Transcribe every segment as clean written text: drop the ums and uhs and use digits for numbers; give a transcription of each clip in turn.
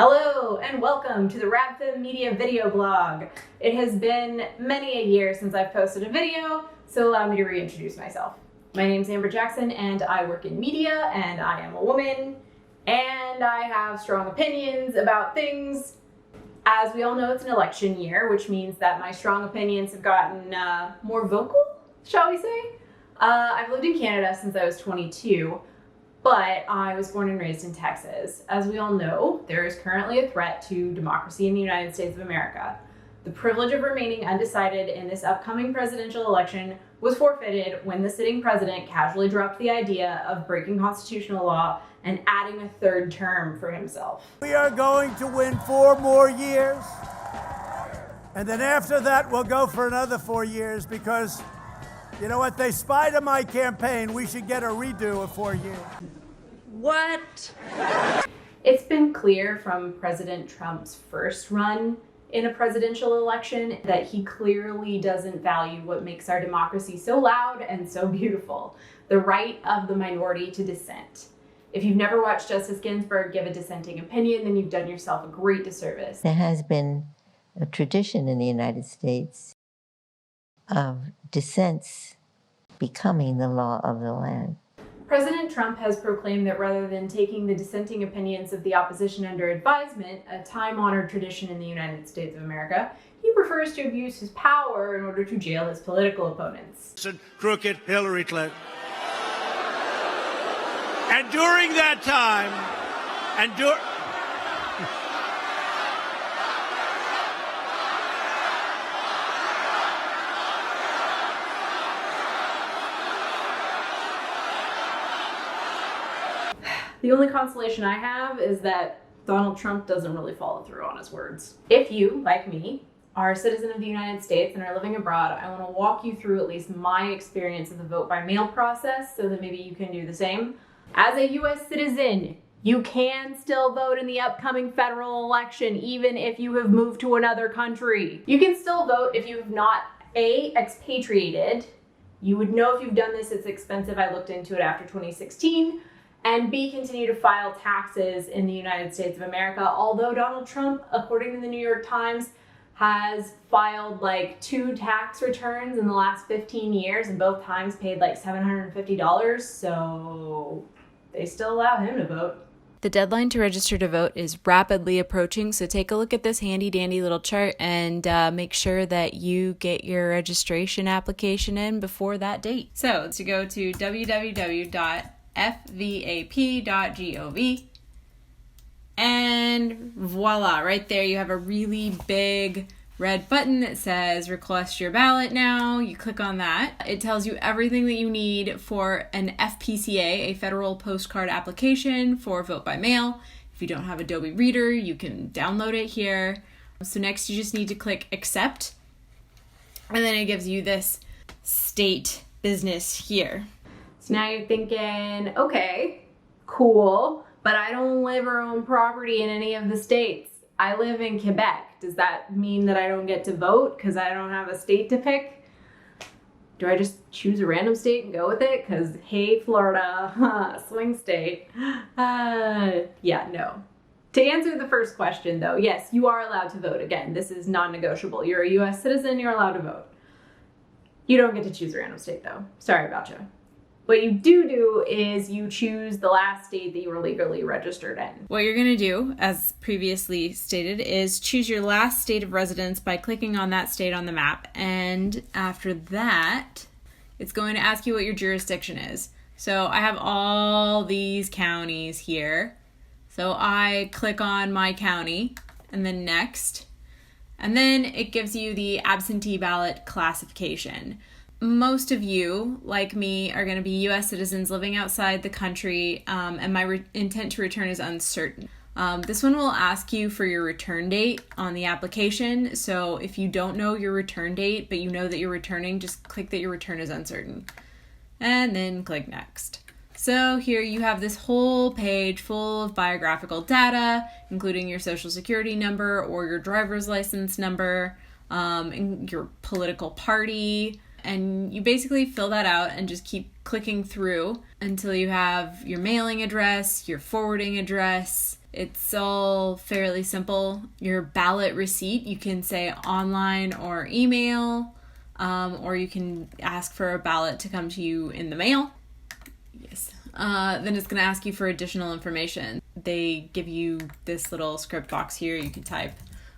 Hello and welcome to the Radfem Media video blog. It has been many a year since I've posted a video, so allow me to reintroduce myself. My name is Amber Jackson and I work in media and I am a woman and I have strong opinions about things. As we all know, it's an election year, which means that my strong opinions have gotten more vocal, shall we say. I've lived in Canada since I was 22. But I was born and raised in Texas. As we all know, there is currently a threat to democracy in the United States of America. The privilege of remaining undecided in this upcoming presidential election was forfeited when the sitting president casually dropped the idea of breaking constitutional law and adding a third term for himself. We are going to win 4 more years, and then after that we'll go for another 4 years because you know what? They spied on my campaign. We should get a redo of 4 years. What? It's been clear from President Trump's first run in a presidential election that he clearly doesn't value what makes our democracy so loud and so beautiful, the right of the minority to dissent. If you've never watched Justice Ginsburg give a dissenting opinion, then you've done yourself a great disservice. There has been a tradition in the United States of dissents becoming the law of the land. President Trump has proclaimed that rather than taking the dissenting opinions of the opposition under advisement, a time-honored tradition in the United States of America, he prefers to abuse his power in order to jail his political opponents. Crooked Hillary Clinton. And during that time, The only consolation I have is that Donald Trump doesn't really follow through on his words. If you, like me, are a citizen of the United States and are living abroad, I want to walk you through at least my experience of the vote by mail process so that maybe you can do the same. As a U.S. citizen, you can still vote in the upcoming federal election even if you have moved to another country. You can still vote if you have not A, expatriated. You would know if you've done this, it's expensive. I looked into it after 2016. And B, continue to file taxes in the United States of America. Although Donald Trump, according to the New York Times, has filed like 2 tax returns in the last 15 years and both times paid like $750, so they still allow him to vote. The deadline to register to vote is rapidly approaching, so take a look at this handy dandy little chart and make sure that you get your registration application in before that date. So to go to www.fvap.gov and voila, right there you have a really big red button that says request your ballot now. You click on that. It tells you everything that you need for an FPCA, a federal postcard application for vote by mail. If you don't have Adobe Reader, you can download it here. So next you just need to click accept, and then it gives you this state business here. So now you're thinking, okay, cool, but I don't live or own property in any of the states. I live in Quebec. Does that mean that I don't get to vote because I don't have a state to pick? Do I just choose a random state and go with it? Because, hey, Florida, swing state. Yeah, no. To answer the first question, though, yes, you are allowed to vote. Again, this is non-negotiable. You're a U.S. citizen, you're allowed to vote. You don't get to choose a random state, though. Sorry about you. What you do is you choose the last state that you were legally registered in. What you're going to do, as previously stated, is choose your last state of residence by clicking on that state on the map. And after that, it's going to ask you what your jurisdiction is. So I have all these counties here. So I click on my county and then next. And then it gives you the absentee ballot classification. Most of you, like me, are going to be U.S. citizens living outside the country, and my intent to return is uncertain. This one will ask you for your return date on the application, so if you don't know your return date, but you know that you're returning, just click that your return is uncertain, and then click next. So here you have this whole page full of biographical data, including your social security number or your driver's license number, and your political party, and you basically fill that out and just keep clicking through until you have your mailing address, your forwarding address, It's all fairly simple. Your ballot receipt, you can say online or email, or you can ask for a ballot to come to you in the mail. Yes. Then it's going to ask you for additional information. They give you this little script box here. You can type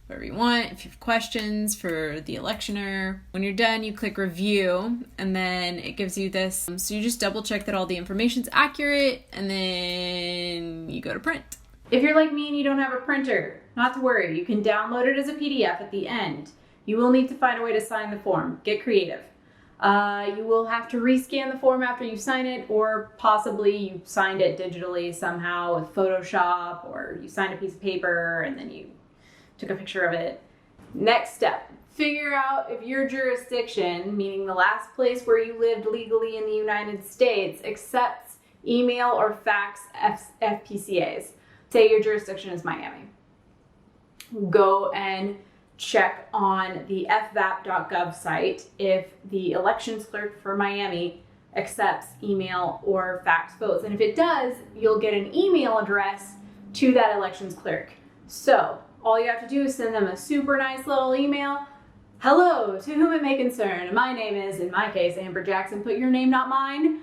whatever you want. If you have questions for the electioner, when you're done, you click review, and then it gives you this. So you just double check that all the information's accurate, and then you go to print. If you're like me and you don't have a printer, not to worry. You can download it as a PDF at the end. You will need to find a way to sign the form. Get creative. You will have to rescan the form after you sign it, or possibly you signed it digitally somehow with Photoshop, or you signed a piece of paper and then you took a picture of it. Next step, figure out if your jurisdiction, meaning the last place where you lived legally in the United States, accepts email or fax FPCAs. Say your jurisdiction is Miami. Go and check on the fvap.gov site if the elections clerk for Miami accepts email or fax votes. And if it does, you'll get an email address to that elections clerk. So all you have to do is send them a super nice little email. Hello, to whom it may concern. My name is, in my case, Amber Jackson. Put your name, not mine.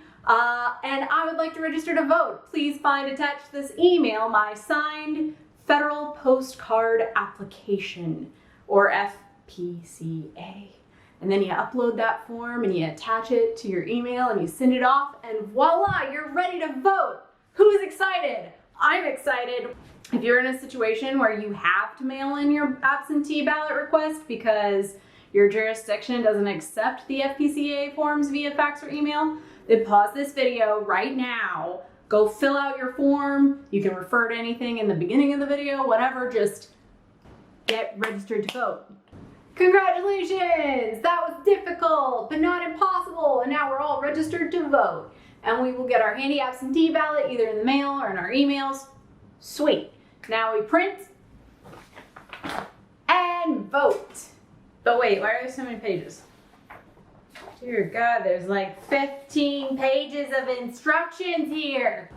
And I would like to register to vote. Please find attached to this email my signed federal postcard application, or FPCA. And then you upload that form and you attach it to your email and you send it off, and voila, you're ready to vote. Who's excited? I'm excited. If you're in a situation where you have to mail in your absentee ballot request because your jurisdiction doesn't accept the FPCA forms via fax or email, then pause this video right now. Go fill out your form. You can refer to anything in the beginning of the video, whatever, just get registered to vote. Congratulations! That was difficult, but not impossible, and now we're all registered to vote. And we will get our handy absentee ballot either in the mail or in our emails. Sweet. Now we print and vote. But wait, why are there so many pages? Dear God, there's like 15 pages of instructions here.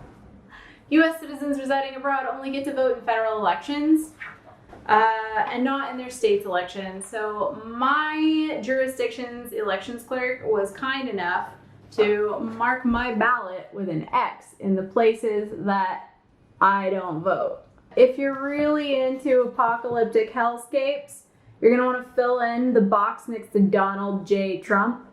U.S. citizens residing abroad only get to vote in federal elections and not in their state's elections. So my jurisdiction's elections clerk was kind enough to mark my ballot with an X in the places that I don't vote. If you're really into apocalyptic hellscapes, you're gonna wanna fill in the box next to Donald J. Trump.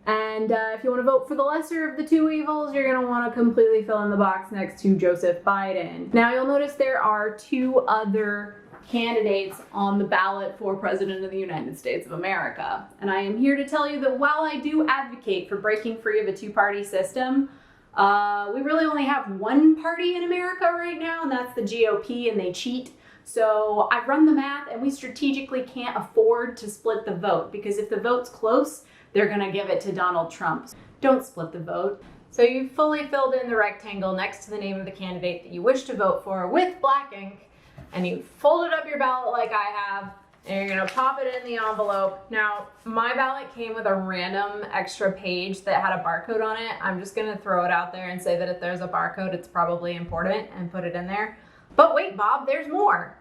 And if you want to vote for the lesser of the two evils, you're going to want to completely fill in the box next to Joseph Biden. Now you'll notice there are two other candidates on the ballot for President of the United States of America. And I am here to tell you that while I do advocate for breaking free of a two-party system, we really only have one party in America right now, and that's the GOP, and they cheat. So I've run the math, and we strategically can't afford to split the vote, because if the vote's close, they're gonna give it to Donald Trump. Don't split the vote. So you've fully filled in the rectangle next to the name of the candidate that you wish to vote for with black ink, and you folded up your ballot like I have, and you're gonna pop it in the envelope. Now, my ballot came with a random extra page that had a barcode on it. I'm just gonna throw it out there and say that if there's a barcode, it's probably important, and put it in there. But wait, Bob, there's more.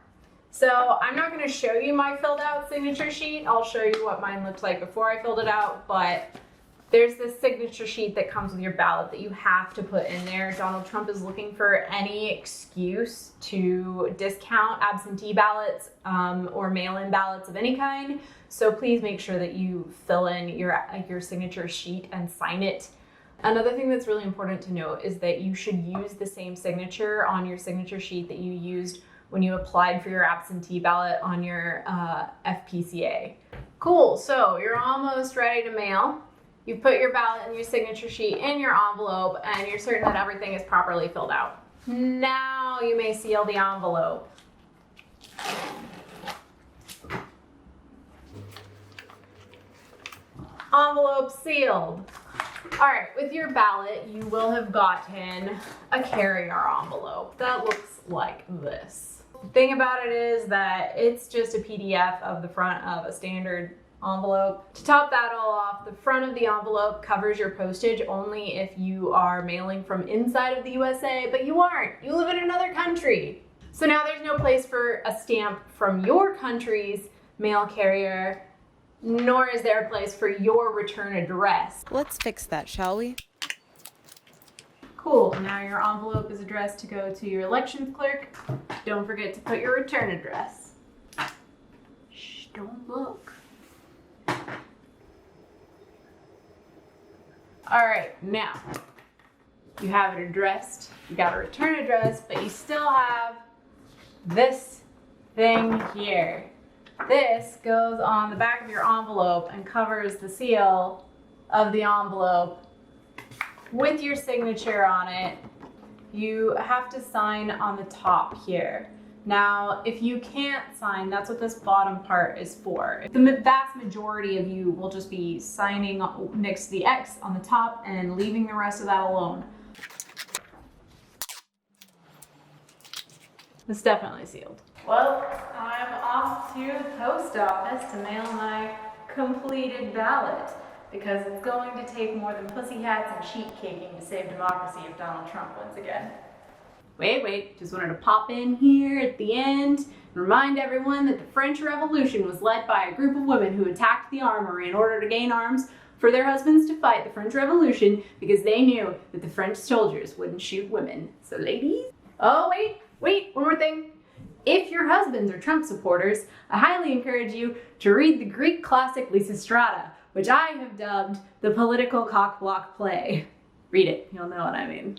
So I'm not going to show you my filled out signature sheet. I'll show you what mine looked like before I filled it out, but there's this signature sheet that comes with your ballot that you have to put in there. Donald Trump is looking for any excuse to discount absentee ballots or mail-in ballots of any kind. So please make sure that you fill in your signature sheet and sign it. Another thing that's really important to note is that you should use the same signature on your signature sheet that you used when you applied for your absentee ballot on your FPCA. Cool, so you're almost ready to mail. You put your ballot and your signature sheet in your envelope, and you're certain that everything is properly filled out. Now you may seal the envelope. Envelope sealed. All right, with your ballot, you will have gotten a carrier envelope that looks like this. The thing about it is that it's just a PDF of the front of a standard envelope. To top that all off, the front of the envelope covers your postage only if you are mailing from inside of the USA, but you aren't. You live in another country. So now there's no place for a stamp from your country's mail carrier, nor is there a place for your return address. Let's fix that, shall we? Cool, now your envelope is addressed to go to your elections clerk. Don't forget to put your return address. Shh, don't look. All right, now you have it addressed, you got a return address, but you still have this thing here. This goes on the back of your envelope and covers the seal of the envelope with your signature on it. You have to sign on the top here. Now, if you can't sign, that's what this bottom part is for. The vast majority of you will just be signing next to the X on the top and leaving the rest of that alone. It's definitely sealed. Well, I'm off to the post office to mail my completed ballot, because it's going to take more than pussy hats and sheet caking to save democracy if Donald Trump wins again. Wait, just wanted to pop in here at the end and remind everyone that the French Revolution was led by a group of women who attacked the armory in order to gain arms for their husbands to fight the French Revolution, because they knew that the French soldiers wouldn't shoot women. So ladies, oh wait, one more thing. If your husbands are Trump supporters, I highly encourage you to read the Greek classic Lysistrata, which I have dubbed the political cock-block play. Read it, you'll know what I mean.